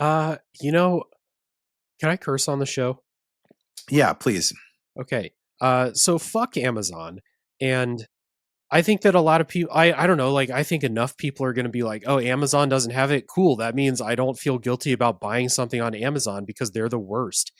You know, can I curse on the show? Yeah, please. Okay. So fuck Amazon. And I think that a lot of people, I don't know, like, I think enough people are going to be like, oh, Amazon doesn't have it. Cool. That means I don't feel guilty about buying something on Amazon because they're the worst.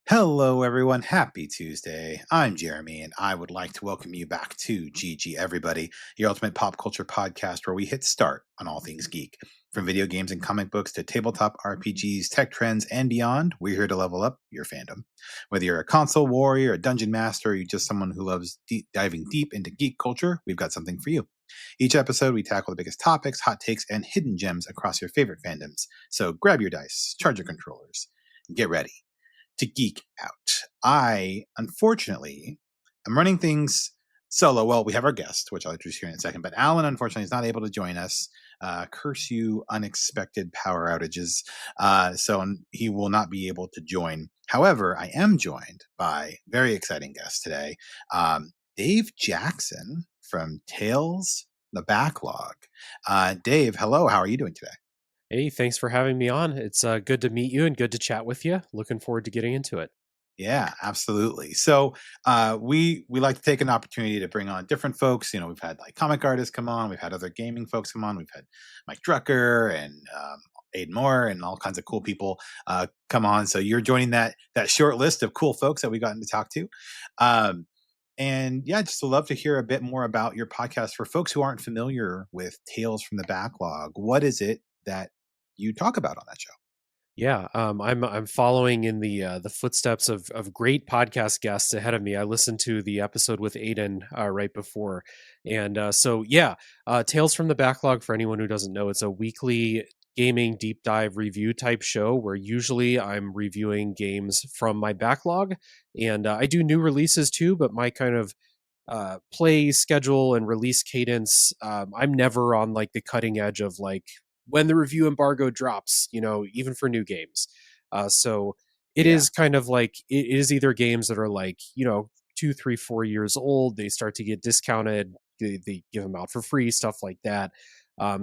Hello, everyone. Happy Tuesday. I'm Jeremy, and I would like to welcome you back to GG Everybody, your ultimate pop culture podcast where we hit start on all things geek. From video games and comic books to tabletop RPGs, tech trends, and beyond, we're here to level up your fandom. Whether you're a console warrior, a dungeon master, or you're just someone who loves diving deep into geek culture, we've got something for you. Each episode, we tackle the biggest topics, hot takes, and hidden gems across your favorite fandoms. So grab your dice, charge your controllers, and get ready to geek out. I, unfortunately, am running things solo. Well, we have our guest, which I'll introduce here in a second, but Alan, unfortunately, is not able to join us. Curse you, unexpected power outages. So he will not be able to join. However, I am joined by very exciting guest today, Dave Jackson from Tales the Backlog. Dave, hello. How are you doing today? Hey, thanks for having me on. It's good to meet you and good to chat with you. Looking forward to getting into it. Yeah, absolutely. So we like to take an opportunity to bring on different folks. You know, we've had like comic artists come on, we've had other gaming folks come on, we've had Mike Drucker and Aiden Moore and all kinds of cool people come on. So you're joining that short list of cool folks that we gotten to talk to. Um, and yeah, just would love to hear a bit more about your podcast for folks who aren't familiar with Tales from the Backlog. What is it that you talk about on that show? Yeah, I'm following in the footsteps of great podcast guests ahead of me. I listened to the episode with Aiden right before, and so yeah, Tales from the Backlog. For anyone who doesn't know, it's a weekly gaming deep dive review type show where usually I'm reviewing games from my backlog, and I do new releases too. But my kind of play schedule and release cadence, I'm never on like the cutting edge of like when the review embargo drops, even for new games. So it Yeah, is kind of like it is either games that are like, 2, 3, 4 years old, they start to get discounted, they give them out for free, stuff like that.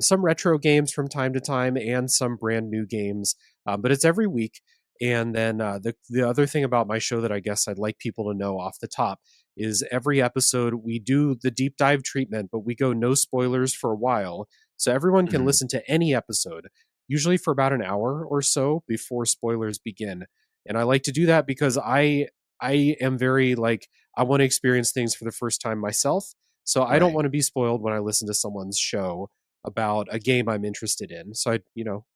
Some retro games from time to time and some brand new games, but it's every week. And then the other thing about my show that I guess I'd like people to know off the top is every episode we do the deep dive treatment, but we go no spoilers for a while. So everyone can hmm listen to any episode, usually for about an hour or so before spoilers begin. And I like to do that because I am very like I want to experience things for the first time myself. So I don't right. want to be spoiled when I listen to someone's show about a game I'm interested in. So I,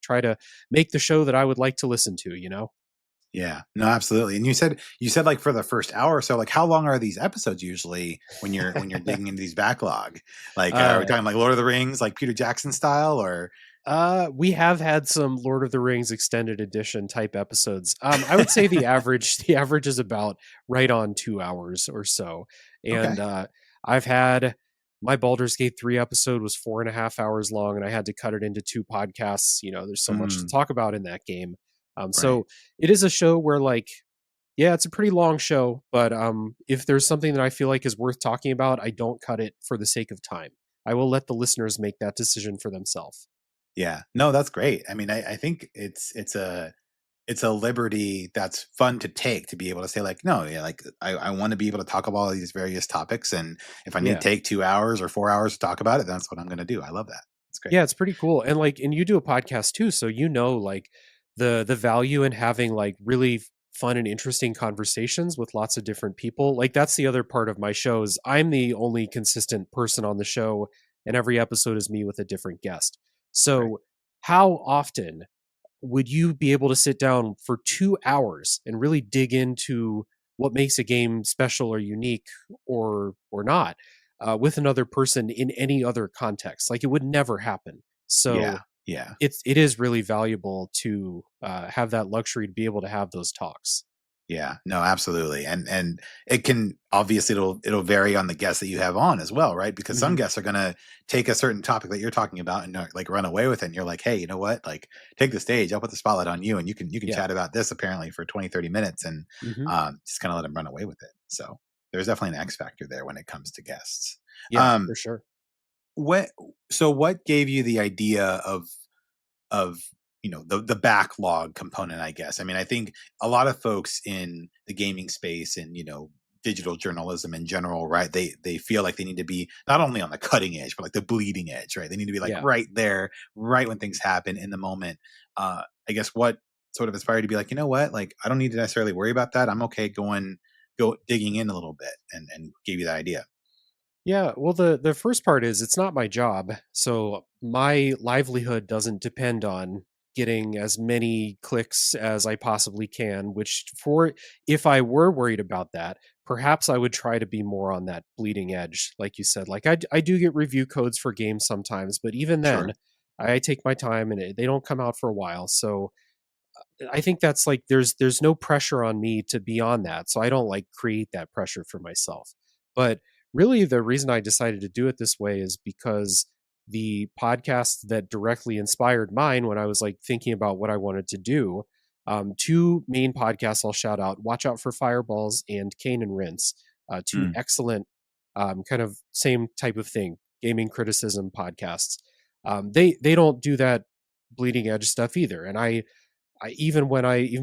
try to make the show that I would like to listen to. Yeah, no, absolutely. And you said like for the first hour or so, like how long are these episodes usually when you're digging into these backlog? Like are we Uh talking like Lord of the Rings, like Peter Jackson style, or we have had some Lord of the Rings extended edition type episodes. I would say the average is about right on 2 hours or so. And okay, I've had my Baldur's Gate 3 episode was 4.5 hours long, and I had to cut it into two podcasts. There's so much to mm, talk about in that game. right, So it is a show where like, yeah, it's a pretty long show, but if there's something that I feel like is worth talking about, I don't cut it for the sake of time. I will let the listeners make that decision for themselves. yeah, no, that's great. I mean, I think it's a liberty that's fun to take to be able to say like no, yeah, like I want to be able to talk about all these various topics, and if I need Yeah. to take 2 hours or 4 hours to talk about it, that's what I'm going to do. I love that. It's great. Yeah, it's pretty cool. And like and you do a podcast too, so like the value in having like really fun and interesting conversations with lots of different people. Like that's the other part of my show is I'm the only consistent person on the show and every episode is me with a different guest. Right. So how often would you be able to sit down for 2 hours and really dig into what makes a game special or unique or not with another person in any other context? Like it would never happen. Yeah, So yeah. it is really valuable to have that luxury to be able to have those talks. Yeah, no, absolutely, and it can obviously it'll vary on the guests that you have on as well, right? Because some Mhm. guests are gonna take a certain topic that you're talking about and like run away with it. And you're like, hey, you know what? Like, take the stage. I'll put the spotlight on you, and you can Yeah. chat about this apparently for 20, 30 minutes, and Mhm. just kind of let them run away with it. So there's definitely an X factor there when it comes to guests. Yeah, Um, for sure. what what gave you the idea of the backlog component, I guess? I mean, I think a lot of folks in the gaming space and digital journalism in general, right, they feel like they need to be not only on the cutting edge but like the bleeding edge, right? They need to be like Yeah. right there, right when things happen in the moment. I guess what sort of inspired you to be like, you know what, like I don't need to necessarily worry about that. I'm okay go digging in a little bit, and gave you that idea. Yeah, well, the first part is it's not my job, so my livelihood doesn't depend on getting as many clicks as I possibly can, which for if I were worried about that, perhaps I would try to be more on that bleeding edge, like you said. Like I do get review codes for games sometimes, but even then, Sure. I take my time and they don't come out for a while. So I think that's like there's no pressure on me to be on that. So I don't like create that pressure for myself. But really the reason I decided to do it this way is because the podcast that directly inspired mine when I was like thinking about what I wanted to do, two main podcasts I'll shout out, Watch Out for Fireballs and Kane and Rinse, two Mm, excellent kind of same type of thing, gaming criticism podcasts. They don't do that bleeding edge stuff either. And even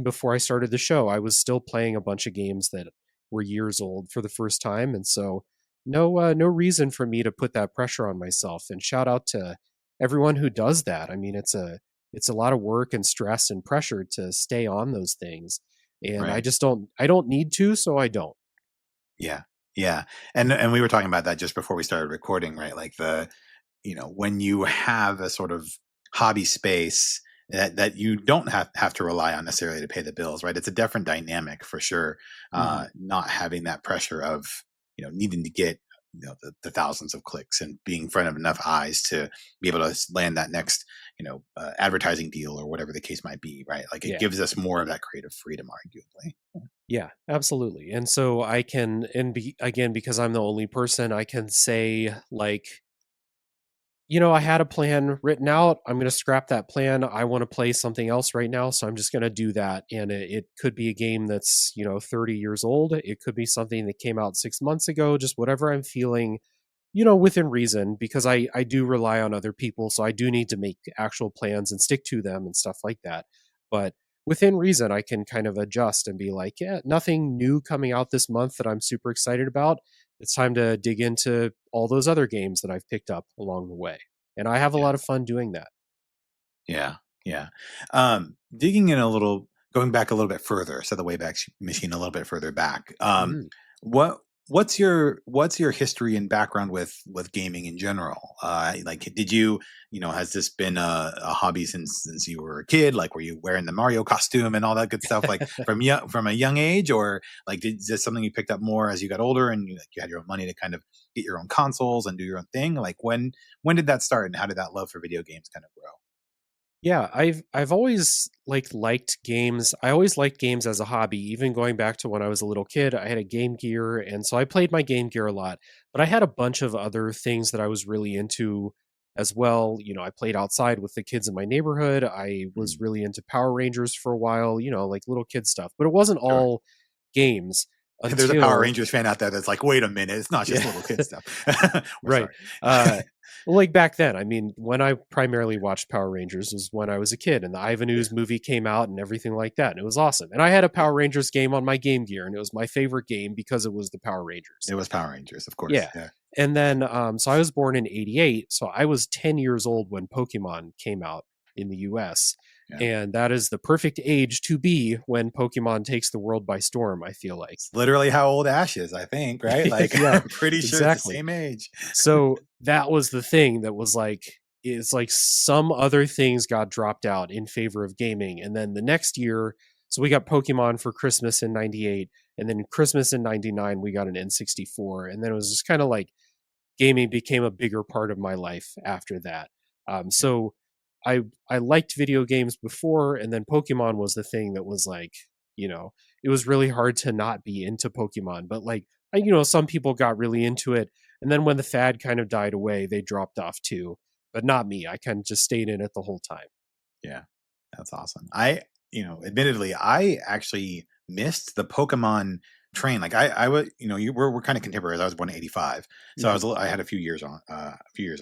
before I started the show, I was still playing a bunch of games that were years old for the first time, and so no reason for me to put that pressure on myself. And shout out to everyone who does that. I mean, it's a lot of work and stress and pressure to stay on those things, and right. I don't need to, so I don't. Yeah. Yeah. And we were talking about that just before we started recording, right? Like when you have a sort of hobby space that you don't have to rely on necessarily to pay the bills, right? It's a different dynamic for sure. Hmm. Not having that pressure of, needing to get, the thousands of clicks and being in front of enough eyes to be able to land that next, advertising deal or whatever the case might be, right? Like it Yeah. gives us more of that creative freedom, arguably. Yeah, absolutely. And so I can, and be again, because I'm the only person, I can say like, I had a plan written out. I'm going to scrap that plan. I want to play something else right now. So I'm just going to do that. And it could be a game that's, 30 years old. It could be something that came out 6 months ago, just whatever I'm feeling, within reason, because I do rely on other people. So I do need to make actual plans and stick to them and stuff like that. But within reason, I can kind of adjust and be like, yeah, nothing new coming out this month that I'm super excited about. It's time to dig into all those other games that I've picked up along the way. And I have a lot of fun doing that. Yeah, yeah. Digging in a little, going back a little bit further, so the Wayback Machine a little bit further back. Mhm. What what's your history and background with gaming in general? Like, did has this been a hobby since you were a kid? Like, were you wearing the Mario costume and all that good stuff, like from a young age, or like is this something you picked up more as you got older and you had your own money to kind of get your own consoles and do your own thing? Like, when did that start, and how did that love for video games kind of grow? Yeah, I've always liked games. I always liked games as a hobby, even going back to when I was a little kid. I had a Game Gear, and so I played my Game Gear a lot. But I had a bunch of other things that I was really into as well. I played outside with the kids in my neighborhood. I was Mm, really into Power Rangers for a while, like little kid stuff. But it wasn't sure. all games There's a Power until Rangers fan out there that's like, "Wait a minute, it's not just yeah. little kid stuff." We're Right. sorry. Uh, well, like back then, I mean, when I primarily watched Power Rangers was when I was a kid and the Ivan Yeah, Ooze movie came out and everything like that. And it was awesome. And I had a yeah. Power Rangers game on my Game Gear and it was my favorite game because it was the Power Rangers. It was Power Rangers, of course, Yeah. yeah. And then, so I was born in '88. So I was 10 years old when Pokemon came out in the US. Yeah. And that is the perfect age to be when Pokemon takes the world by storm, I feel like. It's literally how old Ash is, I think, right? Like, Yeah, I'm pretty sure it's the exactly. same age. So that was the thing that was like it's like some other things got dropped out in favor of gaming. And then the next year, so we got Pokemon for Christmas in '98, and then Christmas in '99 we got an N64, and then it was just kind of like gaming became a bigger part of my life after that. Yeah, So I liked video games before, and then Pokemon was the thing that was like you know, it was really hard to not be into Pokemon. But like, some people got really into it, and then when the fad kind of died away, they dropped off too. But not me. I kind of just stayed in it the whole time. Yeah, that's awesome. Admittedly, I actually missed the Pokemon train. Like I was, we're kind of contemporaries. I was born in '85, so Hmm. I had a few years on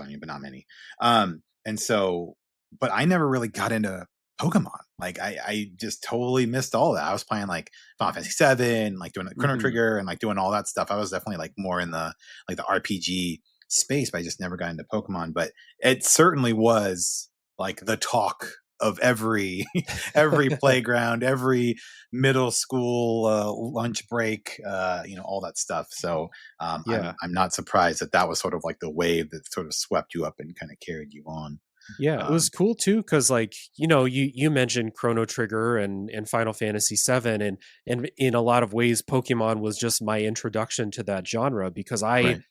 you, but not many. And so, but I never really got into Pokemon. Like I just totally missed all that. I was playing like Final Fantasy 7, like doing Chrono Hmm. Trigger, and like doing all that stuff. I was definitely like more in the RPG space, but I just never got into Pokemon. But it certainly was like the talk of every every playground, every middle school lunch break, all that stuff. So Yeah. I'm not surprised that that was sort of like the wave that sort of swept you up and kind of carried you on. Yeah, it was Um, cool too because, like, you mentioned Chrono Trigger and Final Fantasy 7, and in a lot of ways Pokemon was just my introduction to that genre because I right,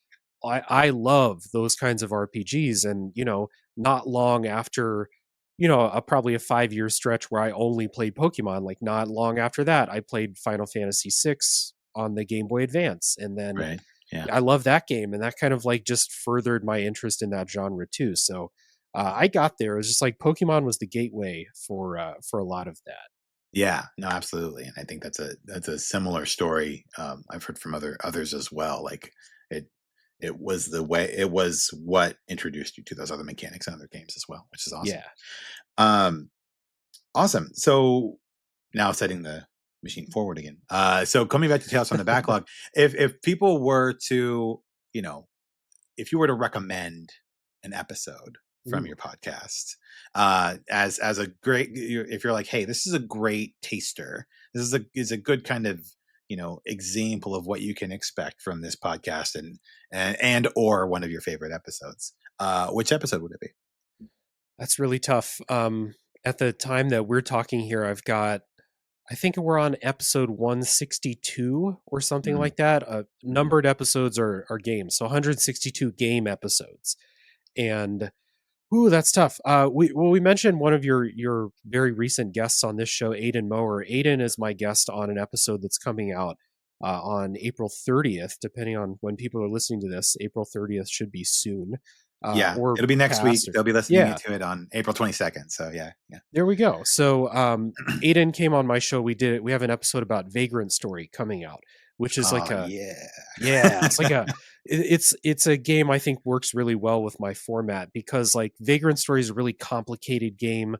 I I love those kinds of RPGs. And not long after, probably a 5-year stretch where I only played Pokemon, like, not long after that I played Final Fantasy 6 on the Game Boy Advance, and then right, yeah. I love that game, and that kind of like just furthered my interest in that genre too. So I got there. It was just like Pokemon was the gateway for a lot of that. Yeah, no, absolutely, and I think that's a similar story. I've heard from others as well. Like it, it was what introduced you to those other mechanics and other games as well, which is awesome. Yeah. Um, awesome. So now setting the machine forward again. So coming back to Tales from the Backlog, if people were to, you know, if you were to recommend an episode from Ooh. your podcast, as a great, if you're like, hey, this is a great taster, this is a good kind of example of what you can expect from this podcast, and or one of your favorite episodes. Which episode would it be? That's really tough. At the time that we're talking here, I think we're on episode 162 or something Mm, like that. mhm. Numbered episodes are games, so 162 game episodes. And ooh, that's tough. We mentioned one of your very recent guests on this show, Aiden Mower. Aiden is my guest on an episode that's coming out on April 30th. Depending on when people are listening to this, April 30th should be soon, Yeah, or it'll be next week. past. Or They'll be listening yeah, to it on April 22nd. So yeah, yeah. there we go. So Aiden came on my show. We have an episode about Vagrant Story coming out, which is like Oh a yeah. yeah, it's like it's a game I think works really well with my format because like Vagrant Story is a really complicated game.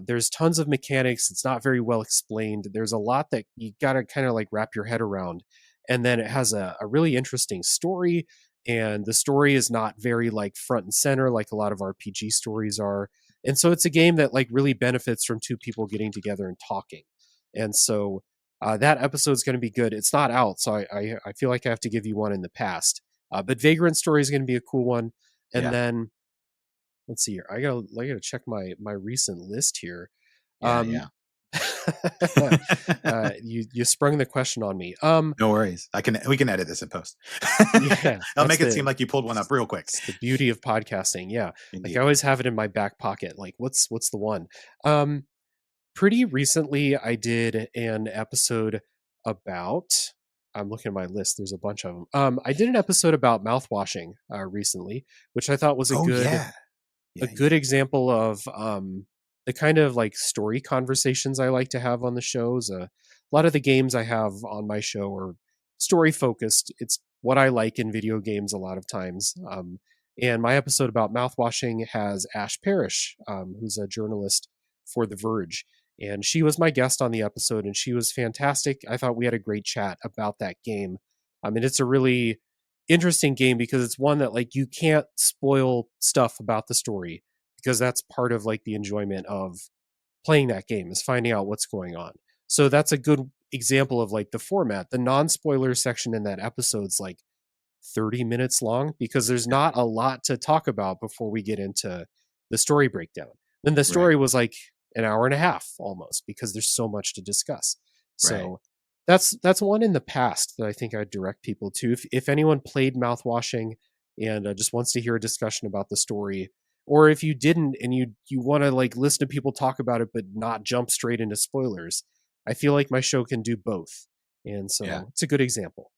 There's tons of mechanics. It's not very well explained. There's a lot that you gotta kind of like wrap your head around, and then it has a really interesting story. And the story is not very like front and center like a lot of RPG stories are. And so it's a game that like really benefits from two people getting together and talking. And so that episode's going to be good. It's not out, so I feel like I have to give you one in the past. But Vagrant Story is going to be a cool one. And Yeah, then let's see here. I gotta check my recent list here. yeah, Um, yeah. you sprung the question on me. No worries. We can edit this in post. Yeah, I'll make it seem like you pulled one up real quick. it's the beauty of podcasting. Yeah, like I Indeed. always have it in my back pocket. Like what's the one? Um, Pretty recently I did an episode about, I'm looking at my list, there's a bunch of them. I did an episode about mouthwashing recently, which I thought was Oh yeah. a Yeah, good yeah. example of the kind of like story conversations I like to have on the shows. A lot of the games I have on my show are story focused. It's what I like in video games a lot of times. And my episode about mouthwashing has Ash Parrish, who's a journalist for The Verge. And she was my guest on the episode, and she was fantastic. I thought we had a great chat about that game. I mean, it's a really interesting game because it's one that like you can't spoil stuff about the story because that's part of like the enjoyment of playing that game is finding out what's going on. So that's a good example of like the format. The non-spoiler section in that episode's like 30 minutes long because there's not a lot to talk about before we get into the story breakdown. Then the Right, story was like an hour and a half almost because there's so much to discuss. right. So that's one in the past that I think I'd direct people to. If anyone played mouthwashing and just wants to hear a discussion about the story, or if you didn't and you want to like listen to people talk about it but not jump straight into spoilers, I feel like my show can do both. And Yeah. so it's a good example.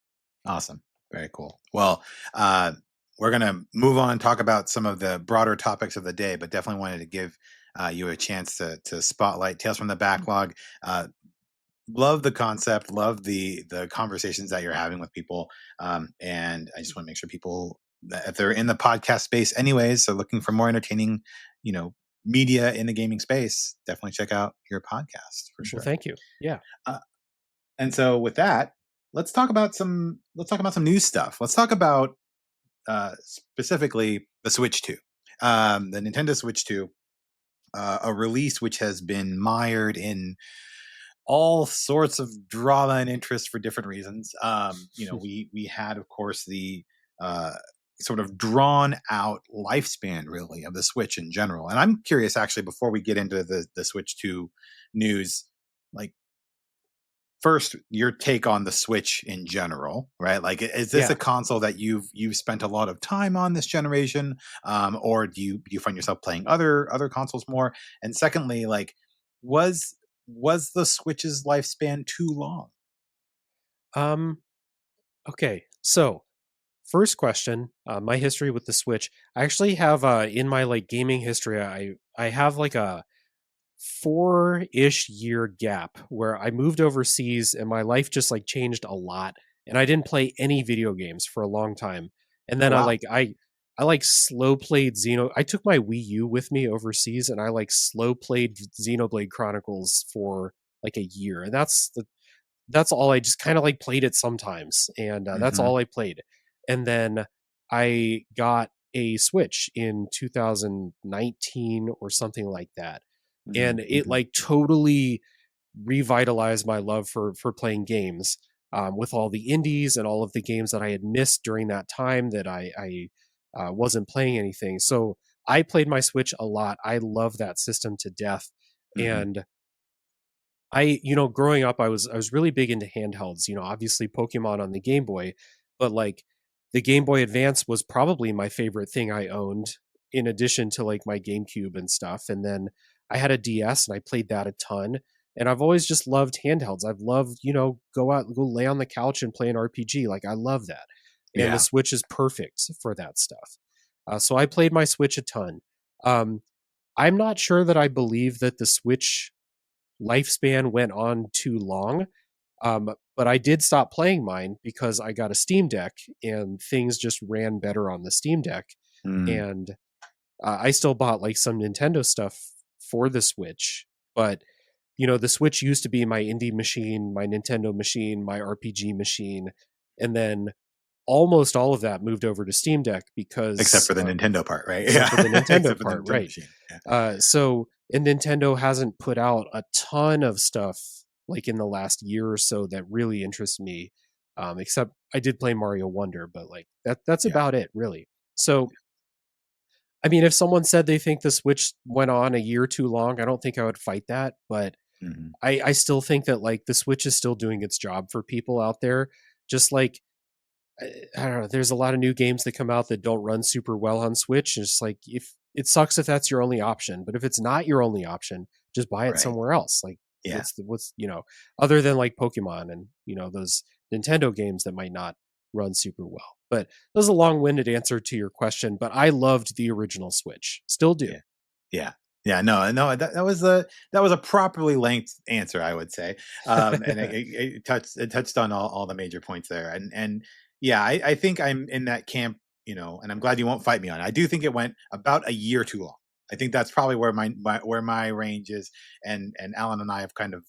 Awesome. Very cool. Well, uh, we're going to move on, talk about some of the broader topics of the day, but definitely wanted to give you a chance to spotlight Tales from the Backlog. Uh, love the concept, love the conversations that you're having with people, and I just want to make sure people, that if they're in the podcast space, anyways, so looking for more entertaining, you know, media in the gaming space, definitely check out your podcast for Well, sure. thank you. Yeah. Uh, and so with that, let's talk about some news stuff. Let's talk about specifically the Switch 2, the Nintendo Switch 2, a release which has been mired in all sorts of drama and interest for different reasons. We had, of course, the uh, sort of drawn out lifespan, really, of the Switch in general. And I'm curious, actually, before we get into the Switch 2 news, like, first, your take on the Switch in general, right? Like, is this a Yeah. console that you've spent a lot of time on this generation, or do you find yourself playing other consoles more? And secondly, like, was the Switch's lifespan too long? Um, okay. So first question, my history with the Switch. I actually have in my like gaming history, I have like a 4-ish year gap where I moved overseas and my life just like changed a lot and I didn't play any video games for a long time. And Oh then wow. I like slow played I took my Wii U with me overseas and I like slow played Xenoblade Chronicles for like a year. And that's all. I just kind of like played it sometimes, and that's Hmm. all I played. And then I got a Switch in 2019 or something like that, and it Hmm. like totally revitalized my love for playing games, with all the indies and all of the games that I had missed during that time that I wasn't playing anything. So I played my Switch a lot. I love that system to death, Hmm. and growing up, I was really big into handhelds. Obviously Pokemon on the Game Boy, but like the Game Boy Advance was probably my favorite thing I owned, in addition to like my GameCube and stuff. And then I had a DS and I played that a ton. And I've always just loved handhelds. I've loved, go lay on the couch and play an RPG. Like I love that. And the Yeah. Switch is perfect for that stuff. So I played my Switch a ton. Um, I'm not sure that I believe that the Switch lifespan went on too long. But I did stop playing mine because I got a Steam Deck and things just ran better on the Steam Deck. Mm. And I still bought like some Nintendo stuff for the Switch, but the Switch used to be my indie machine, my Nintendo machine, my RPG machine, and then almost all of that moved over to Steam Deck Except because for the Nintendo part, right? except for the Yeah. Nintendo Except for the part, Nintendo right? machine. Yeah. And Nintendo hasn't put out a ton of stuff like in the last year or so that really interests me. Except I did play Mario Wonder, but like that's Yeah. about it, really. So I mean, if someone said they think the Switch went on a year too long, I don't think I would fight that. But Hmm. I still think that like the Switch is still doing its job for people out there. Just like I don't know, there's a lot of new games that come out that don't run super well on Switch. And it's like if it sucks if that's your only option, but if it's not your only option, just buy it Right. somewhere else. Like Yeah. what's other than like Pokemon and those Nintendo games that might not run super well. But that was a long-winded answer to your question, but I loved the original Switch. Still do. Yeah. Yeah. Yeah. No, no, that was a properly length answer, I would say. And it touched on all the major points there. And yeah, I think I'm in that camp, and I'm glad you won't fight me on it. I do think it went about a year too long. I think that's probably where my range is. And Alan and I have kind of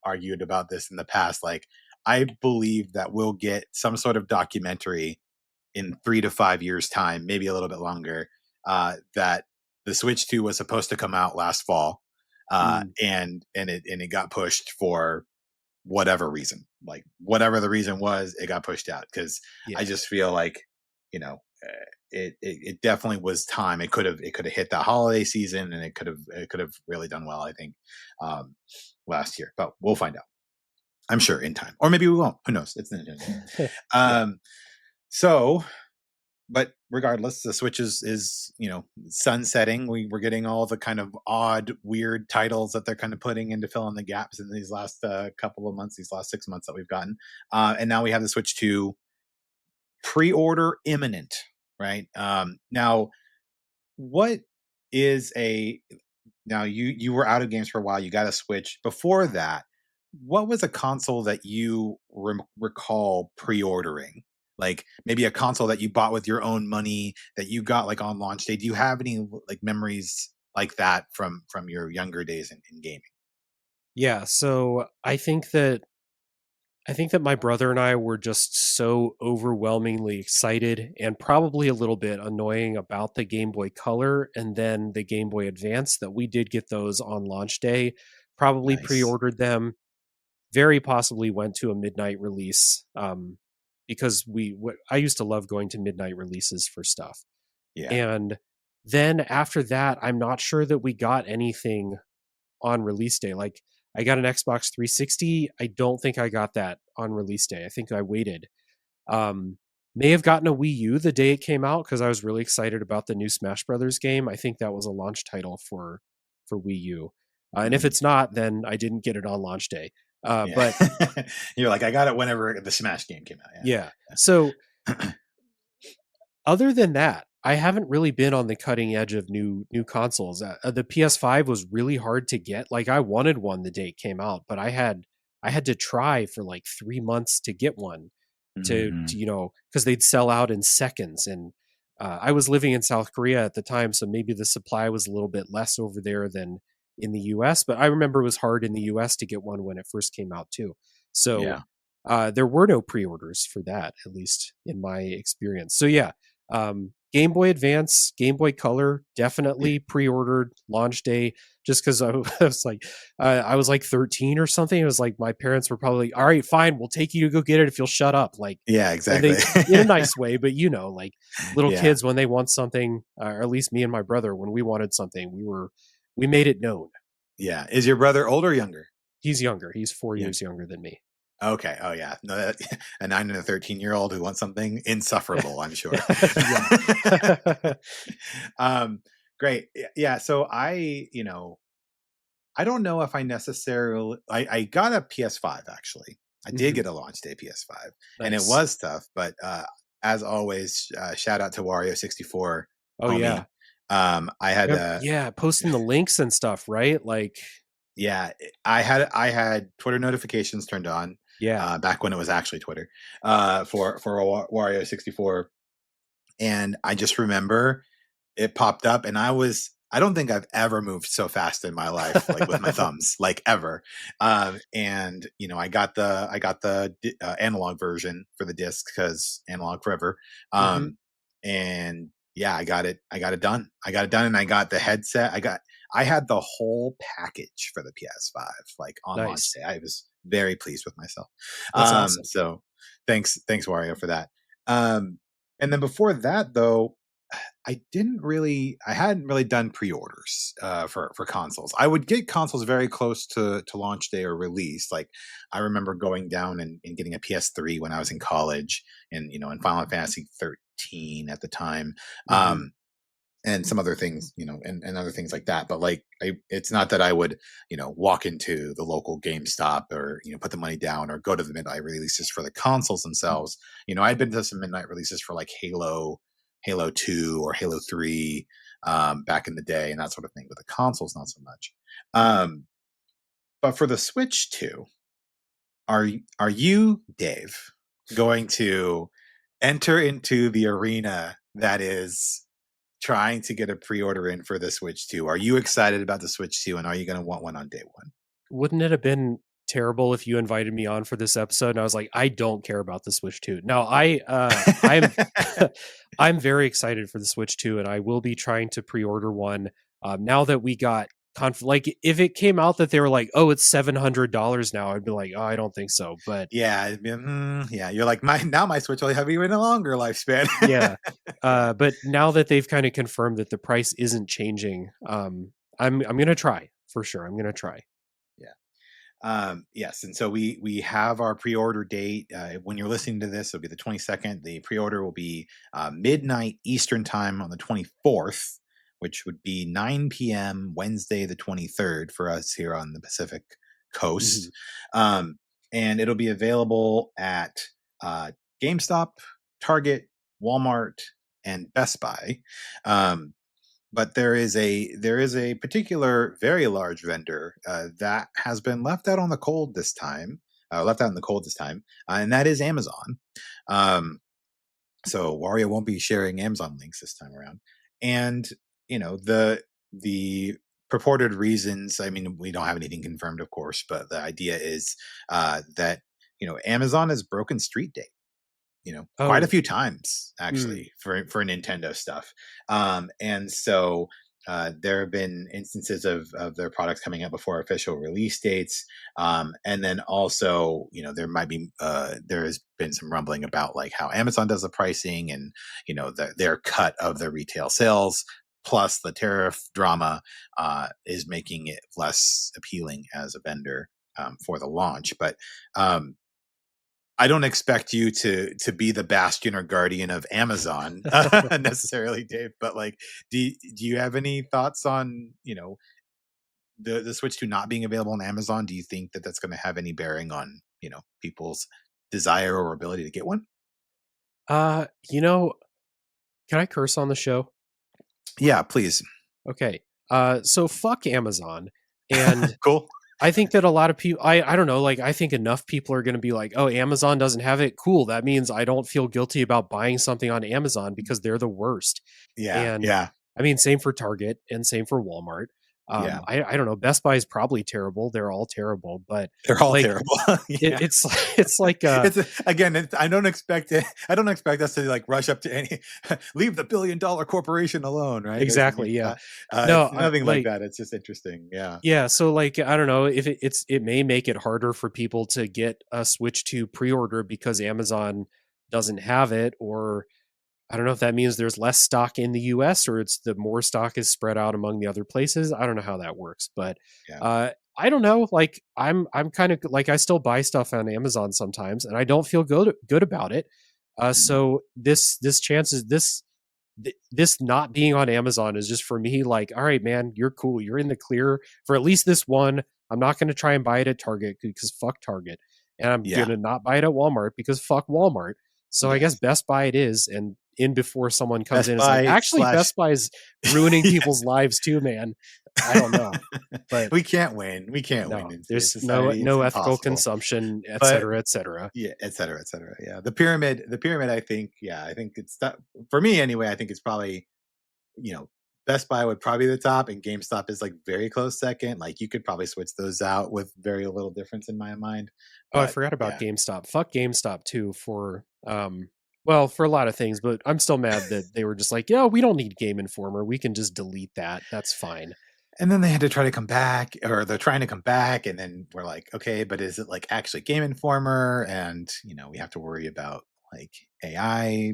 argued about this in the past. Like, I believe that we'll get some sort of documentary in 3 to 5 years time, maybe a little bit longer, that the Switch 2 was supposed to come out last fall, Mm, and it got pushed for whatever reason. Like, whatever the reason was, it got pushed out because I yeah. just feel like, it definitely was time. It could have hit that holiday season, and it could have really done well, I think, um, last year. But we'll find out. I'm sure in time, or maybe we won't. Who knows? It's Nintendo. Yeah. Um, so but regardless, the Switch is sunsetting. We're getting all the kind of odd, weird titles that they're kind of putting in to fill in the gaps in these last couple of months, these last 6 months that we've gotten, and now we have the Switch 2 pre-order imminent, right? Now, what is a now you were out of games for a while. You got a Switch. Before that, what was a console that you recall pre-ordering? Like maybe a console that you bought with your own money that you got like on launch day. Do you have any like memories like that from your younger days in gaming? Yeah, so I think that my brother and I were just so overwhelmingly excited and probably a little bit annoying about the Game Boy Color and then the Game Boy Advance that we did get those on launch day. Probably Nice. pre-ordered them, very possibly went to a midnight release, because I used to love going to midnight releases for stuff. Yeah. And then after that, I'm not sure that we got anything on release day. Like I got an Xbox 360. I don't think I got that on release day. I think I waited. Um, may have gotten a Wii U the day it came out because I was really excited about the new Smash Brothers game. I think that was a launch title for Wii U. And if Mhm. it's not, then I didn't get it on launch day. Yeah. But You're like, I got it whenever the Smash game came out. yeah, so Yeah. other than that, I haven't really been on the cutting edge of new consoles. The PS5 was really hard to get. Like I wanted one the day it came out, but I had to try for like 3 months to get one to Mhm. because they'd sell out in seconds. And I was living in South Korea at the time, so maybe the supply was a little bit less over there than in the US. But I remember it was hard in the US to get one when it first came out too. So Yeah. there were no pre-orders for that, at least in my experience. So yeah, Game Boy Advance, Game Boy Color, Yeah. definitely pre-ordered launch day. Just because I was like 13 or something. It was like my parents were probably like, all right, fine, we'll take you to go get it if you'll shut up. Like, Yeah, and exactly. they in a nice way, but like little Yeah. kids when they want something, or at least me and my brother when we wanted something, we made it known. Yeah. Is your brother older or younger? He's younger. He's 4 Yeah. years younger than me. Okay. Oh, yeah. No, a 9 and a 13-year-old who wants something insufferable, I'm sure. Yeah. um, great. Yeah. So I don't know if I necessarily I got a PS5 actually. I did Mhm. get a launch day PS5 and it Nice. was tough, but as always, shout out to Wario 64, Oh homie. yeah. I had Yeah, posting the links and stuff, right? Like, yeah, I had Twitter notifications turned on yeah. back when it was actually Twitter for a Wario 64, and I just remember it popped up, and I don't think I've ever moved so fast in my life, like with my thumbs, like ever. And I got the analog version for the disc because analog forever. Mhm. And yeah, I got it done. I got it done, and I got the headset. I had the whole package for the PS5, like on launch Nice. day. I was very pleased with myself. That's awesome. So thanks Wario for that. Um, and then before that though, I hadn't really done pre-orders for consoles. I would get consoles very close to launch day or release. Like I remember going down and getting a PS3 when I was in college, and in Final Fantasy 13 at the time. Mhm. Um, and some other things, and other things like that. But like, it's not that I would, walk into the local GameStop or put the money down or go to the midnight releases for the consoles themselves. I'd been to some midnight releases for like Halo 2 or Halo 3 back in the day and that sort of thing. But the consoles, not so much. Um, but for the Switch 2, are you, Dave, going to enter into the arena that is trying to get a pre-order in for the Switch 2? Are you excited about the Switch 2, and are you going to want one on day one? Wouldn't it have been terrible if you invited me on for this episode and I was like, I don't care about the Switch 2. No, I'm I'm very excited for the Switch 2 and I will be trying to pre-order one. Now that we got like if it came out that they were like, oh, it's $700 now, I'd be like, oh, I don't think so. But Yeah, yeah. You're like, my Switch will have even a longer lifespan. yeah. Yeah, But now that they've kind of confirmed that the price isn't changing, I'm gonna try for sure. I'm gonna try. yeah. Yes, and so we have our pre-order date. When you're listening to this, it'll be the 22nd. The pre-order will be midnight Eastern time on the 24th, which would be 9 p.m. Wednesday the 23rd for us here on the Pacific Coast. Mhm. Um, and it'll be available at uh, GameStop, Target, Walmart, and Best Buy. Um, but there is a particular very large vendor that has been left out on the cold this time, left out in the cold this time, and that is Amazon. Um, so Wario won't be sharing Amazon links this time around, and the purported reasons. I mean, we don't have anything confirmed, of course, but the idea is that Amazon has broken Street Day, quite a Oh, few times mm, actually for Nintendo stuff. And so there have been instances of their products coming out before official release dates. And then also, there has been some rumbling about like how Amazon does the pricing and, their cut of their retail sales. Plus, the tariff drama is making it less appealing as a vendor for the launch. But um, I don't expect you to be the bastion or guardian of Amazon necessarily, Dave. But like, do you have any thoughts on the switch to not being available on Amazon? Do you think that that's going to have any bearing on people's desire or ability to get one? uh, you know, can I curse on the show? Yeah, please. Okay. So fuck Amazon. And Cool. I think that a lot of people, I don't know, like, I think enough people are going to be like, oh, Amazon doesn't have it. Cool. That means I don't feel guilty about buying something on Amazon because they're the worst. Yeah, And yeah, I mean, same for Target and same for Walmart. yeah. I don't know. Best Buy is probably terrible. They're all terrible, but They're all like, terrible. Yeah. it's, it's like, Again, I don't expect it. I don't expect us to like rush up to any leave the billion-dollar corporation alone, right? exactly. Yeah. No, It's nothing like like, that. It's just interesting. Yeah. yeah, so, like, I don't know if it may make it harder for people to get a Switch to pre-order because Amazon doesn't have it, or I don't know if that means there's less stock in the US or it's the more stock is spread out among the other places. I don't know how that works, but, Yeah. uh, I don't know, like, I'm kinda like, I still buy stuff on Amazon sometimes, and I don't feel good about it. Mhm. So this chance is this not being on Amazon is just for me like, all right, man, you're cool. You're in the clear for at least this one. I'm not going to try and buy it at Target because fuck Target. And I'm going Yeah. to not buy it at Walmart because fuck Walmart. So I guess Yes. Best Buy it is. And in before someone comes Best in, it's like, Buy actually, slash Best Buy is ruining yeah. people's lives too, man. I don't know. But We can't win. We can't win no, in today's there's no society. It's no ethical impossible. consumption, et But cetera, et cetera. yeah, et cetera, et cetera. Yeah. The pyramid, I think, yeah, I think it's that for me anyway, I think it's probably, you know, Best Buy would probably be the top and GameStop is like very close second. Like you could probably switch those out with very little difference in my mind. Oh, I But forgot about yeah. GameStop. Fuck GameStop too for well, for a lot of things, but I'm still mad that they were just like, "Yeah, we don't need Game Informer. We can just delete that. That's fine." And then they had to try to come back, or they're trying to come back, and then we're like, okay, but is it like actually Game Informer? And we have to worry about like AI,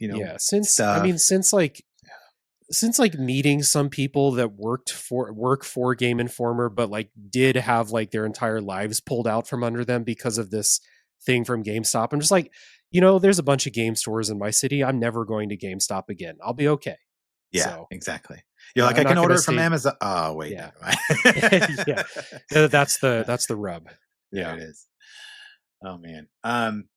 Yeah, since I stuff. mean, since meeting some people that work for Game Informer, but like did have like their entire lives pulled out from under them because of this thing from GameStop. I'm just like, there's a bunch of game stores in my city. I'm never going to GameStop again. I'll be okay. Yeah, So exactly. You're like, I'm I can not gonna order it from stay. Amazon. Oh, wait, Yeah. never mind. Yeah. That's the Uh, that's the rub. there Yeah. it is. Oh man.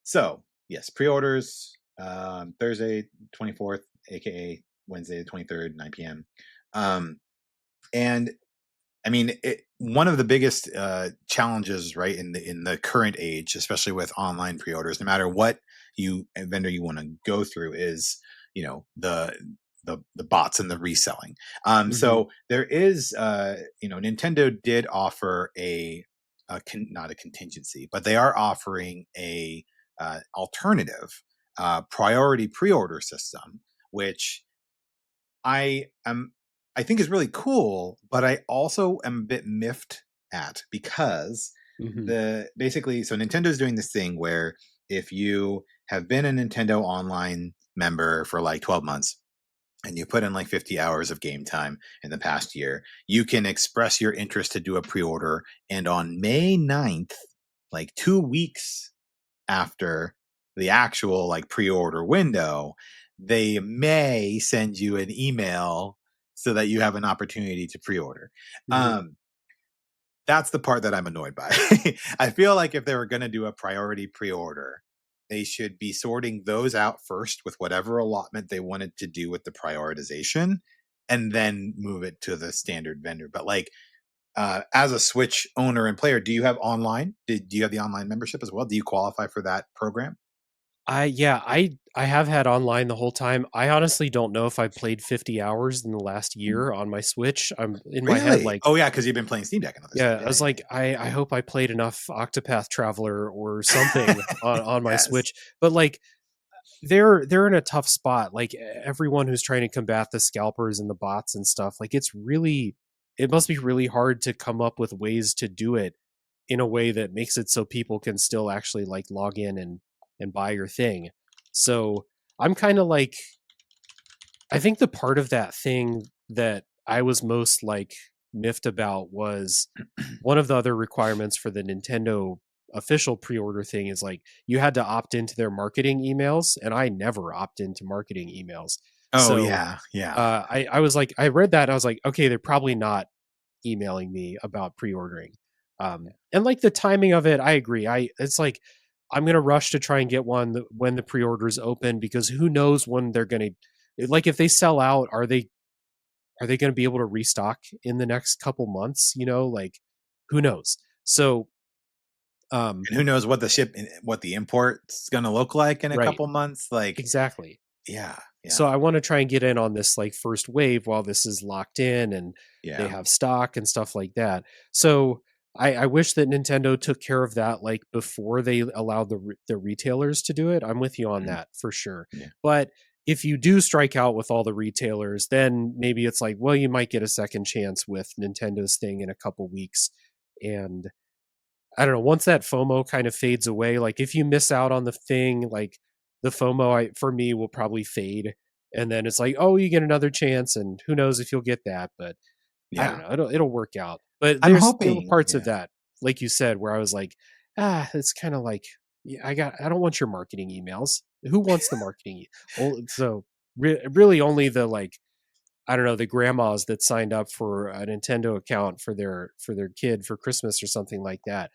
So yes, pre-orders Thursday 24th, aka Wednesday the 23rd, 9 p.m. Um, and I mean, one of the biggest challenges, right, in the current age, especially with online pre-orders, no matter what vendor you want to go through, is the bots and the reselling. Mhm. So there is, Nintendo did offer not a contingency, but they are offering a alternative priority pre-order system, which I am I think is really cool, but I also am a bit miffed at because Mhm. the basically so Nintendo's doing this thing where if you have been a Nintendo online member for like 12 months, and you put in like 50 hours of game time in the past year, you can express your interest to do a pre-order. And on May 9th, like 2 weeks after the actual like pre-order window, they may send you an email so that you have an opportunity to pre-order. Mhm. Um, that's the part that I'm annoyed by. I feel like if they were going to do a priority pre-order, they should be sorting those out first with whatever allotment they wanted to do with the prioritization, and then move it to the standard vendor. But like, as a Switch owner and player, do you have online? Do you have the online membership as well? Do you qualify for that program? I have had online the whole time. I honestly don't know if I've played 50 hours in the last year on my Switch. I'm in my head Really? like, Oh yeah, because you've been playing Steam Deck and other stuff. yeah, I Yeah, was yeah, like, I hope I played enough Octopath Traveler or something on my yes. Switch. But like they're in a tough spot. Like everyone who's trying to combat the scalpers and the bots and stuff, like it must be really hard to come up with ways to do it in a way that makes it so people can still actually like log in and buy your thing. So I'm kind of like, I think the part of that thing that I was most like miffed about was one of the other requirements for the Nintendo official pre-order thing is like you had to opt into their marketing emails, and I never opt into marketing emails. Oh So yeah, yeah. I was like, I read that and I was like, okay, they're probably not emailing me about pre-ordering. And like the timing of it, I agree. It's like I'm gonna rush to try and get one when the pre-orders open, because who knows when they're gonna, like, if they sell out, are they gonna be able to restock in the next couple months? You know, like who knows? So um And who knows what what the import's going to look like in a right, couple months? Like, exactly. yeah, So yeah, I want to try and get in on this like first wave while this is locked in and they yeah. have stock and stuff like that. So I wish that Nintendo took care of that like before they allowed the retailers to do it. I'm with you on Mhm. that for sure. Yeah. But if you do strike out with all the retailers, then maybe it's like, well, you might get a second chance with Nintendo's thing in a couple weeks. And I don't know, once that FOMO kind of fades away, like if you miss out on the thing, like the FOMO for me will probably fade. And then it's like, oh, you get another chance, and who knows if you'll get that, but I don't Yeah. know, it'll work out. But I'm there were hoping, parts of yeah. that, like you said, where I was like, it's kind of like, yeah, I don't want your marketing emails. Who wants the marketing? So really only the like, I don't know, the grandmas that signed up for a Nintendo account for their kid for Christmas or something like that,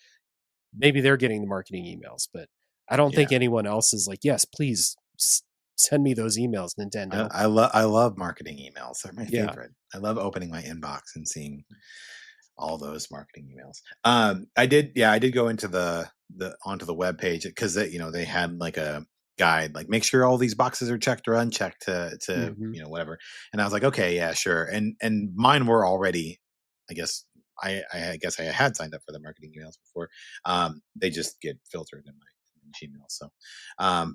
maybe they're getting the marketing emails, but I don't Yeah. think anyone else is like, yes, please send me those emails, Nintendo. I love marketing emails. They're my Yeah. favorite. I love opening my inbox and seeing all those marketing emails. I did go into the onto the web page because they had like a guide, like make sure all these boxes are checked or unchecked to Hmm. whatever. And I was like, okay, yeah, sure. And mine were already, I guess I guess I had signed up for the marketing emails before. They just get filtered in my Gmail. So,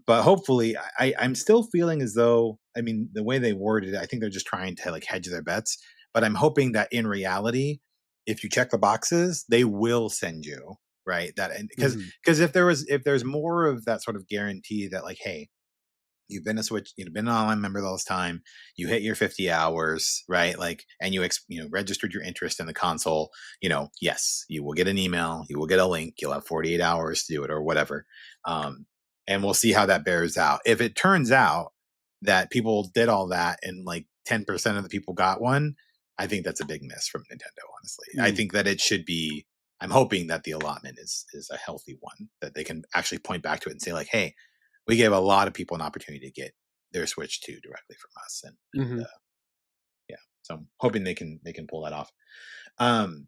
but hopefully, I'm still feeling as though, I mean, the way they worded it, I think they're just trying to like hedge their bets. But I'm hoping that in reality, if you check the boxes, they will send you, right, that. And Hmm. because if there's more of that sort of guarantee that like, hey, you've been an online member all this time, you hit your 50 hours, right, like, and registered your interest in the console, yes, you will get an email, you will get a link, you'll have 48 hours to do it or whatever. um and we'll see how that bears out. If it turns out that people did all that and like 10% of the people got one, I think that's a big miss from Nintendo, honestly. I Mm. think that it should be, I'm hoping that the allotment is a healthy one, that they can actually point back to it and say like, hey, we gave a lot of people an opportunity to get their Switch 2 directly from us, and Hmm. yeah, so I'm hoping they can pull that off. Um,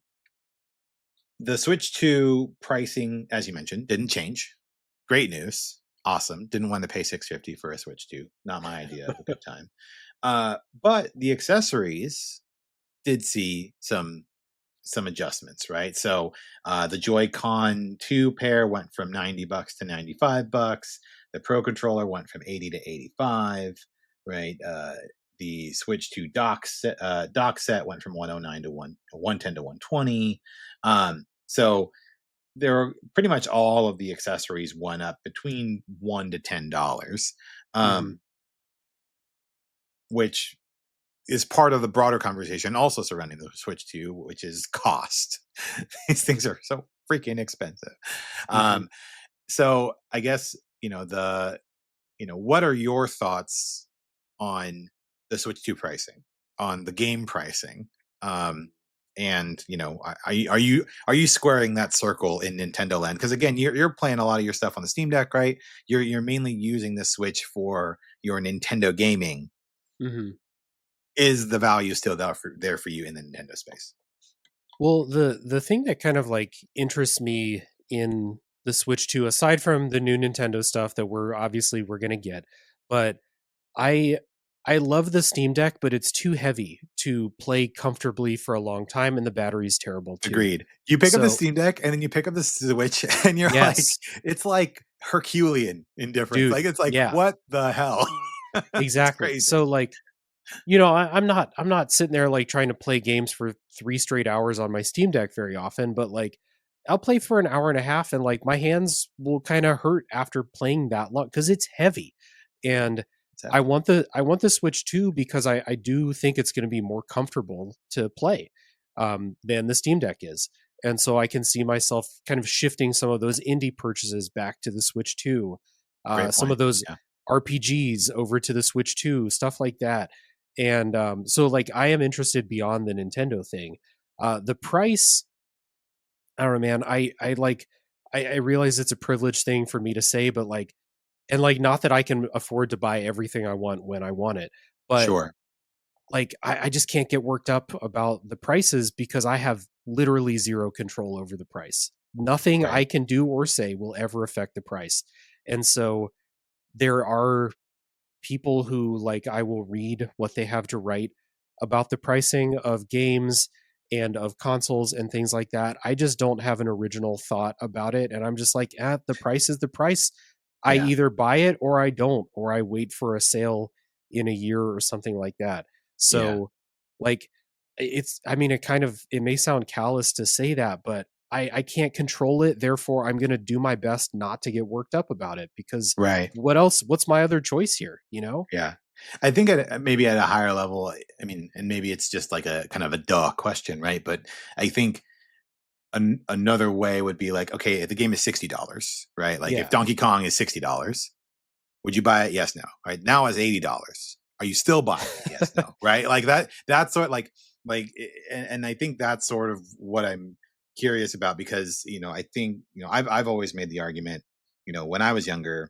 the Switch 2 pricing, as you mentioned, didn't change. Great news, awesome. Didn't want to pay 650 for a Switch 2. Not my idea of a good time. But the accessories did see some adjustments, right? So the Joy-Con 2 pair went from $90 to $95. The Pro controller went from 80 to 85, right? The Switch 2 dock set went from 109 to 110 to 120. So there are pretty much all of the accessories went up between $1 to $10. Hmm. Um, which is part of the broader conversation also surrounding the Switch 2, which is cost. These things are so freaking expensive. Mhm. Um, so I guess what are your thoughts on the Switch 2 pricing, on the game pricing? Um, and are you squaring that circle in Nintendo land? Because again, you're playing a lot of your stuff on the Steam Deck, right? You're mainly using the Switch for your Nintendo gaming. Mhm. Is the value still there for you in the Nintendo space? Well, the thing that kind of like interests me in the Switch 2, aside from the new Nintendo stuff that we're gonna get, but I I love the Steam Deck, but it's too heavy to play comfortably for a long time, and the battery's terrible too. Agreed. You pick up the So Steam Deck and then you pick up the Switch and you're like, yes, it's like Herculean in difference. dude, Like it's like, yeah, what the hell? It's exactly. crazy. So like, I'm not sitting there like trying to play games for 3 straight hours on my Steam Deck very often, but like I'll play for an hour and a half and like my hands will kind of hurt after playing that long because it's heavy. And It's heavy. I want the Switch too because I do think it's going to be more comfortable to play than the Steam Deck is. And so I can see myself kind of shifting some of those indie purchases back to the Switch 2. Great Some of point. those Yeah. RPGs over to the Switch 2, stuff like that. And so like I am interested beyond the Nintendo thing. The price, I don't know, man. I realize it's a privileged thing for me to say, but like, and like, not that I can afford to buy everything I want when I want it, but Sure. like, I just can't get worked up about the prices because I have literally zero control over the price. Nothing Right. I can do or say will ever affect the price. And so there are people who like I will read what they have to write about the pricing of games and of consoles and things like that. I just don't have an original thought about it. And I'm just like, the price is the price. I Yeah. either buy it or I don't, or I wait for a sale in a year or something like that. Yeah. So like I mean, it may sound callous to say that, but I can't control it. Therefore, I'm going to do my best not to get worked up about it because Right. what's my other choice here, you know? Yeah. I think maybe at a higher level, I mean, and maybe it's just like a kind of a duh question, right? But I think another way would be like, okay, if the game is $60, right? Like if Yeah. Donkey Kong is $60, would you buy it? Yes, no. Right now it's $80. Are you still buying it? Yes, no. Right? Like that. That's sort of and I think that's sort of what I'm curious about because I think I've always made the argument, when I was younger,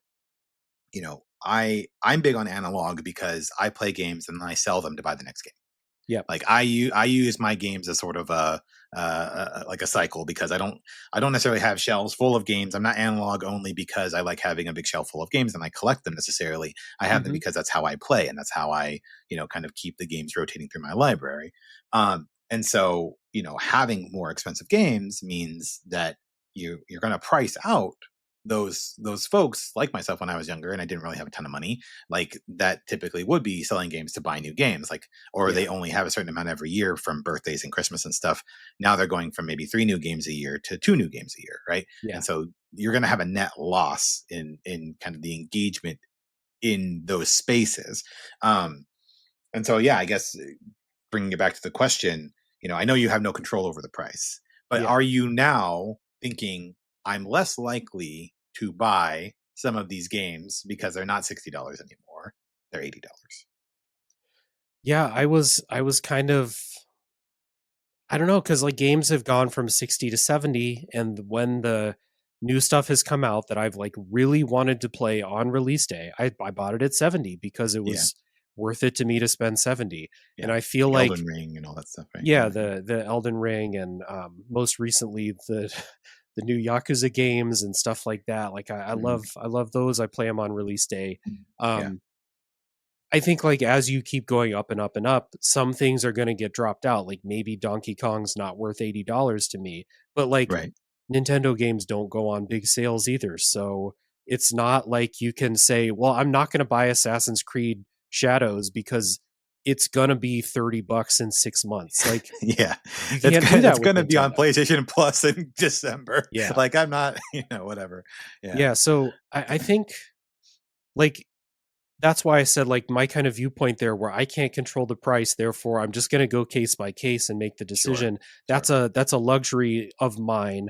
I'm big on analog because I play games and then I sell them to buy the next game. Yep. Like I use my games as sort of like a cycle because I don't necessarily have shelves full of games. I'm not analog only because I like having a big shelf full of games and I collect them necessarily. I have them Mhm. because that's how I play and that's how I kind of keep the games rotating through my library. And so having more expensive games means that you're going to price out those folks like myself when I was younger and I didn't really have a ton of money, like that typically would be selling games to buy new games, like, or Yeah. they only have a certain amount every year from birthdays and Christmas and stuff. Now they're going from maybe 3 new games a year to 2 new games a year, right? Yeah. And so you're going to have a net loss in kind of the engagement in those spaces. Um, and so yeah, I guess bringing it back to the question, I know you have no control over the price, but Yeah. are you now thinking I'm less likely to buy some of these games because they're not $60 anymore? They're $80. Yeah, I was kind of, I don't know, because like games have gone from 60 to 70, and when the new stuff has come out that I've like really wanted to play on release day, I bought it at 70 because it Yeah. was worth it to me to spend 70. And Yeah. I feel Like Elden like, Ring and all that stuff, right? yeah, Yeah. the Elden Ring and most recently the the new Yakuza games and stuff like that. Like Mhm. I love those. I play them on release day. Yeah. Um, I think like as you keep going up and up and up, some things are going to get dropped out. Like maybe Donkey Kong's not worth $80 to me, but like Right. Nintendo games don't go on big sales either. So it's not like you can say, well, I'm not going to buy Assassin's Creed Shadows because it's going to be $30 in 6 months. Like Yeah. you It's can't do gonna it's that with gonna be on Nintendo. PlayStation Plus in December. Yeah. Like I'm not, whatever. Yeah. Yeah. So I think like that's why I said, like, my kind of viewpoint there where I can't control the price, therefore I'm just going to go case by case and make the Sure. decision. Sure. That's a luxury of mine,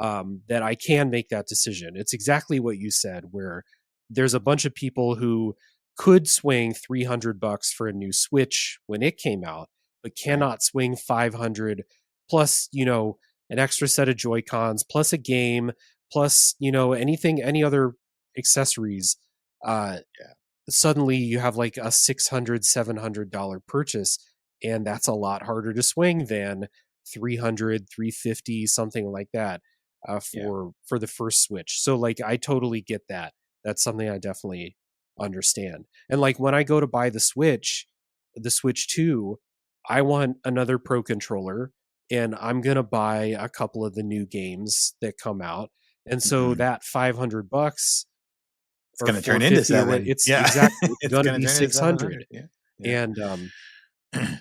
that I can make that decision. It's exactly what you said, where there's a bunch of people who could swing $300 for a new Switch when it came out, but Right. cannot swing 500 plus, an extra set of Joy Cons, plus a game, plus, any other accessories. Uh, Yeah. Suddenly you have like a $600 $700 purchase, and that's a lot harder to swing than 300 350 something like that, Yeah. for the first Switch. So like I totally get that. That's something I definitely understand. And like when I go to buy the Switch 2, I want another Pro controller, and I'm going to buy a couple of the new games that come out. And so Mhm. that $500 It's or gonna turn into 450 or what, 7. it's Yeah. exactly, it's It's gonna gonna be turn into 700. 600. Yeah. Yeah. And,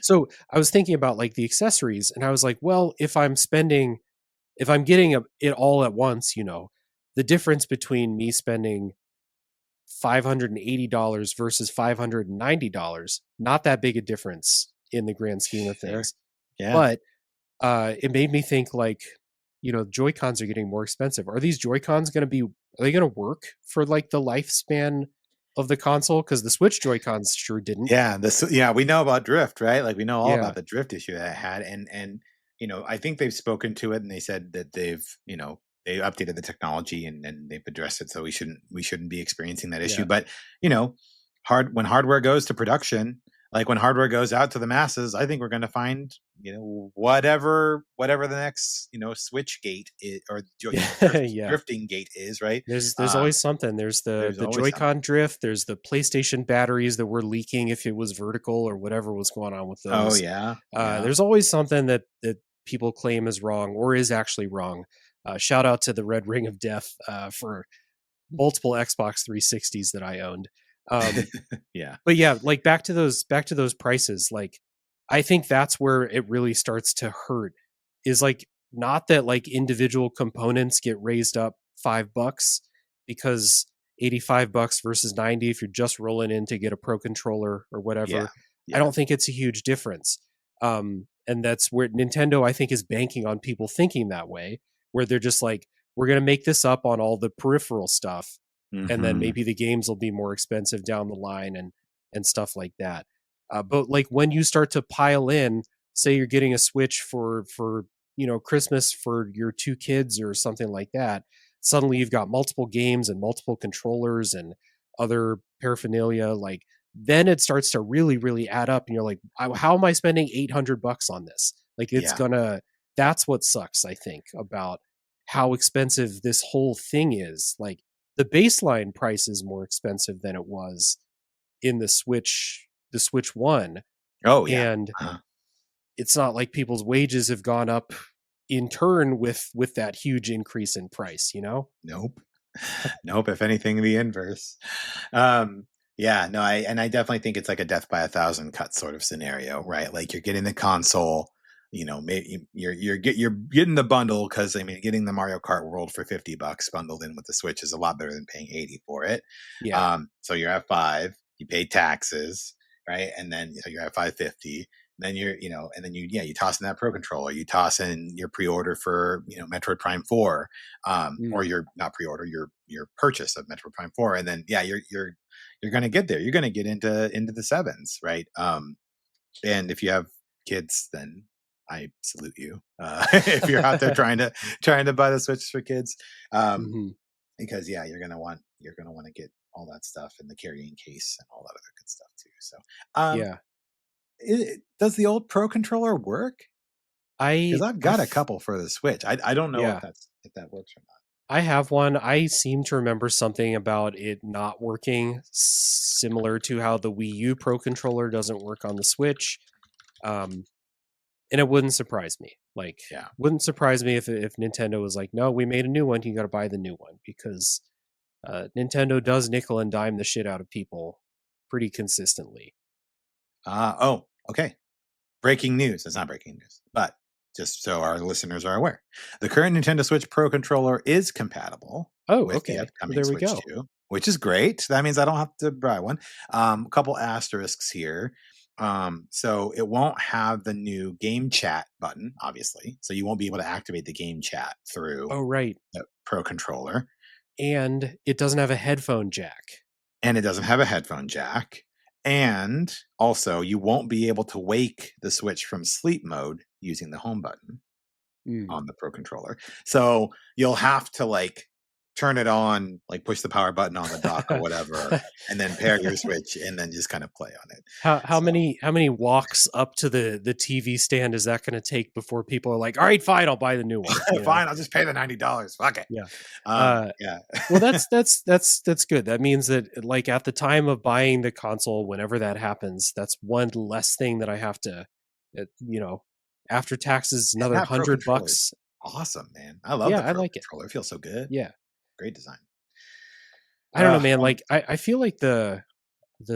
so I was thinking about, like, the accessories, and I was like, "Well, if I'm getting it all at once, the difference between me spending $580 versus $590, not that big a difference in the grand scheme of Sure. things." Yeah. But, it made me think, like, Joy Cons are getting more expensive. Are these Joy Cons are they gonna work for, like, the lifespan of the console? Because the Switch Joy Cons sure didn't. Yeah, yeah, we know about drift, right? Like we know all Yeah. about the drift issue that it had, and I think they've spoken to it and they said that they updated the technology and they've addressed it, so we shouldn't be experiencing that issue. Yeah. But you know, when hardware goes to production, like when hardware goes out to the masses, I think we're going to find whatever the next switch gate is, or Yeah. drifting gate is, right? There's Um, always something. There's the there's the always something. Joy-Con drift, there's the PlayStation batteries that were leaking if it was vertical or whatever was going on with Oh those. yeah, yeah. There's always something that people claim is wrong or is actually wrong. Shout out to the Red Ring of Death, for multiple Xbox 360s that I owned. Um, Yeah. but yeah, like back to those prices, like I think that's where it really starts to hurt, is like not that like individual components get raised up $5 because $85 versus 90 if you're just rolling in to get a Pro controller or Yeah. whatever. I Yeah. don't think it's a huge difference. And that's where Nintendo, I think, is banking on people thinking that way, where they're just like, we're going to make this up on all the peripheral stuff, and then Mhm. maybe the games will be more expensive down the line, and stuff like that. But like when you start to pile in, say you're getting a Switch for Christmas for your two kids or something like that, suddenly you've got multiple games and multiple controllers and other paraphernalia. Like then it starts to really really add up, and you're like, how am I spending $800 on this? Like it's Yeah. gonna. That's what sucks, I think, about how expensive this whole thing is. Like the baseline price is more expensive than it was in the Switch 1, Oh, yeah. and Uh-huh. it's not like people's wages have gone up in turn with that huge increase in price. Nope. Nope, if anything, the inverse. Um, yeah, no, I definitely think it's like a death by a thousand cut sort of scenario, right? Like you're getting the console, maybe you're getting the bundle because I mean, getting the Mario Kart World for $50 bundled in with the Switch is a lot better than paying 80 for it. Yeah. So you're at five, you pay taxes, right? And then you're at 550. Then and then you toss in that Pro controller, you toss in your pre-order for Metroid Prime 4, or Mm. your not pre-order, your purchase of Metroid Prime 4, and then yeah, you're gonna get there. You're gonna get into the sevens, right? And if you have kids, then I salute you. If you're out there trying to buy the Switch for kids, um, Mhm. because yeah, you're gonna want to get all that stuff in the carrying case and all that other good stuff too. So, um, Yeah. does the old Pro controller work? Because I I've I got a f couple for the Switch. I don't know if Yeah. that works or I have one. I seem to remember something about it not working, similar to how the Wii U Pro controller doesn't work on the Switch. Um, and it wouldn't surprise me. Like, not. wouldn't surprise me if Nintendo was like, "No, we made a new one. You got to buy the new one," because Nintendo does nickel and dime the shit out of people pretty consistently. Oh, okay. Breaking news. It's not breaking news, but just so our listeners are aware, the current Nintendo Switch Pro controller is compatible Oh, with the okay. Well, upcoming there we Switch go. 2. which is great. That means I don't have to buy one. A couple asterisks here. So it won't have the new game chat button, obviously. So you won't be able to activate the game chat through Oh, right. the Pro controller. And it doesn't have a headphone jack. And it doesn't have a headphone jack. And also, you won't be able to wake the Switch from sleep mode using the home button Mm. on the Pro controller. So you'll have to like turn it on, like push the power button on the dock or whatever, and then pair your Switch and then just kind of play on it. How So many walks up to the TV stand is that gonna take before people are like, "All right, fine, I'll buy the new one," you know? fine, I'll just pay the $90. Fuck it. Yeah. Uh, Yeah. well, that's good. That means that, like, at the time of buying the console, whenever that happens, that's one less thing that I have to, you know, after taxes, And another that Pro controller is $100. awesome, man. I love Yeah, the I Pro like it. controller. It feels so good. Yeah. Great design. I don't know, man, Um, like, I feel like the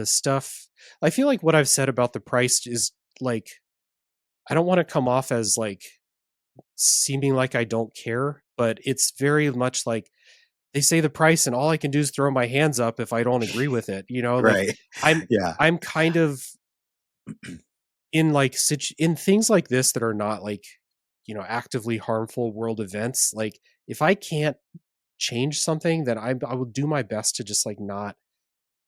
stuff I feel like what I've said about the price is, like, I don't wanna come off as, like, seeming like I don't care, but it's very much like they say the price and all I can do is throw my hands up if I don't agree with it, you know, like right. I'm Yeah. I'm kind of in like in things like this that are not like, actively harmful world events, like if I can't change something, then I will do my best to just like not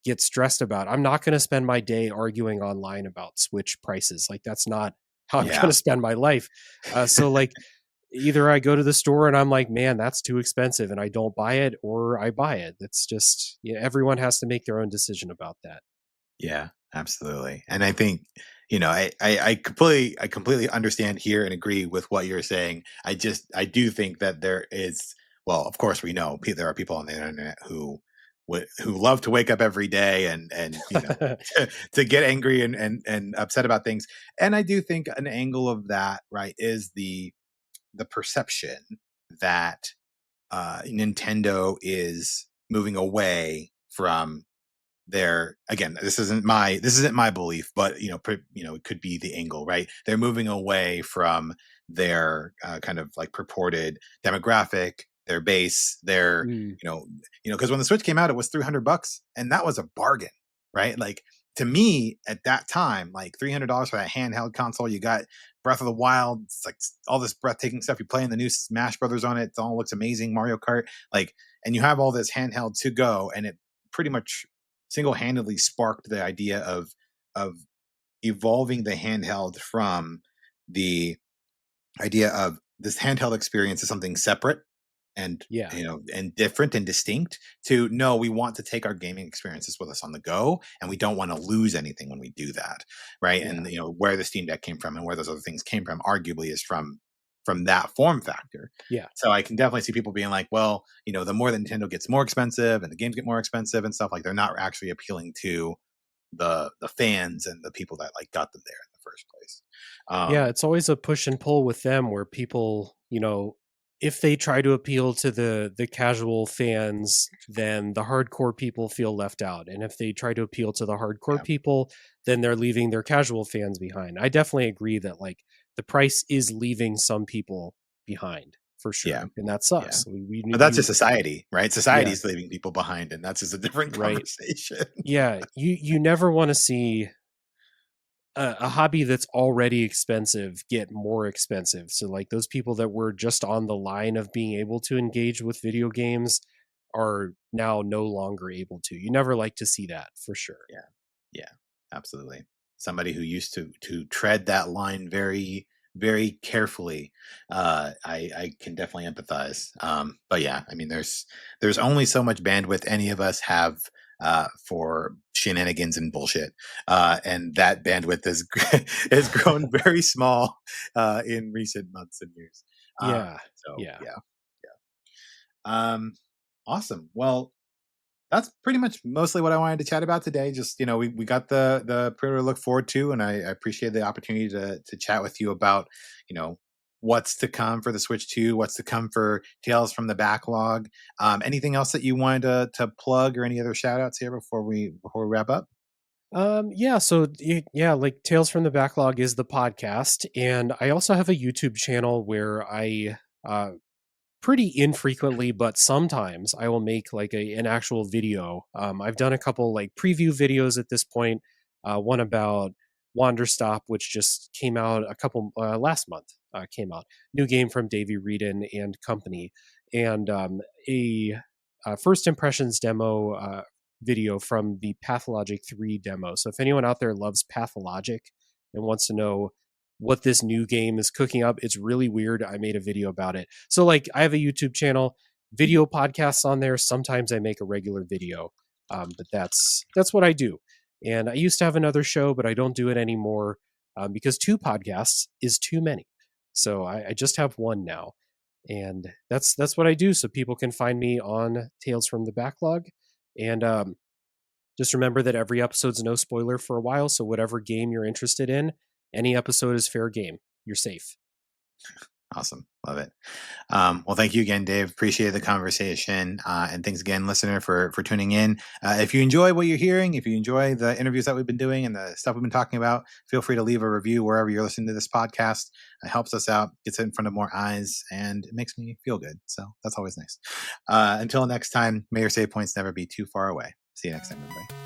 get stressed about. I'm not going to spend my day arguing online about Switch prices. Like that's not how I'm going Yeah. to spend my life. So like either I go to the store and I'm like, man, that's too expensive, and I don't buy it, or I buy it. That's just, everyone has to make their own decision about that. Yeah, absolutely. And I think, I completely understand here and agree with what you're saying. I do think that there is, well, of course we know there are people on the internet who love to wake up every day and to get angry and upset about things. And I do think an angle of that, right, is the perception that Nintendo is moving away from they're again this isn't my belief, but it could be the angle, right? They're moving away from their kind of like purported demographic, their base, their Mm, because when the Switch came out it was $300 and that was a bargain, right? Like to me at that time, like $300 for that handheld console. You got Breath of the Wild. It's like all this breathtaking stuff. You play in the new Smash Brothers on it. It all looks amazing. Mario Kart, like, and you have all this handheld to go, and it pretty much single-handedly sparked the idea of evolving the handheld from the idea of this handheld experience is something separate and yeah, and different and distinct to no, we want to take our gaming experiences with us on the go and we don't want to lose anything when we do that, right? yeah, And where the Steam Deck came from and where those other things came from arguably is from that form factor. yeah. So I can definitely see people being like, well, the more that Nintendo gets more expensive and the games get more expensive and stuff, like they're not actually appealing to the fans and the people that like got them there in the first place. Yeah, um it's always a push and pull with them where people, if they try to appeal to the casual fans, then the hardcore people feel left out. And if they try to appeal to the hardcore yeah, people, then they're leaving their casual fans behind. I definitely agree that like the price is leaving some people behind for yeah, sure. And that yeah. sucks. We But need that's you. just society, right? Yeah, Society's leaving people behind, and that's just a different right. conversation. Yeah, you never want to see a hobby that's already expensive get more expensive. So like those people that were just on the line of being able to engage with video games are now no longer able to. You never like to see that for sure. Yeah. Yeah, absolutely. Somebody who used to tread that line very, very carefully. I can definitely empathize. But yeah, I mean, there's only so much bandwidth any of us have for shenanigans and bullshit, and that bandwidth has grown very small in recent months and years. Yeah. So Yeah. yeah, yeah. Awesome. Well, that's pretty much mostly what I wanted to chat about today. Just we got the pre-order to look forward to, and I appreciate the opportunity to chat with you about you know what's to come for the Switch 2, what's to come for Tales from the Backlog. Anything else that you wanted to plug or any other shout outs here before we wrap up? Yeah, so yeah, like Tales from the Backlog is the podcast, and I also have a YouTube channel where I pretty infrequently, but sometimes I will make like an actual video. I've done a couple like preview videos at this point. One about Wanderstop, which just came out a couple last month. Came out new game from Davey Reedon and company, and a first impressions demo video from the Pathologic 3 demo. So if anyone out there loves Pathologic and wants to know what this new game is cooking up, it's really weird. I made a video about it. So like I have a YouTube channel, video podcasts on there. Sometimes I make a regular video, but that's what I do. And I used to have another show, but I don't do it anymore because two podcasts is too many. So I just have one now, and that's what I do. So people can find me on Tales from the Backlog, and just remember that every episode's no spoiler for a while. So whatever game you're interested in, any episode is fair game. You're safe. Awesome. Love it. Well, thank you again, Dave. Appreciate the conversation. And thanks again, listener, for tuning in. If you enjoy what you're hearing, if you enjoy the interviews that we've been doing and the stuff we've been talking about, feel free to leave a review wherever you're listening to this podcast. It helps us out, gets it in front of more eyes, and it makes me feel good. So that's always nice. Until next time, may your save points never be too far away. See you next time, everybody.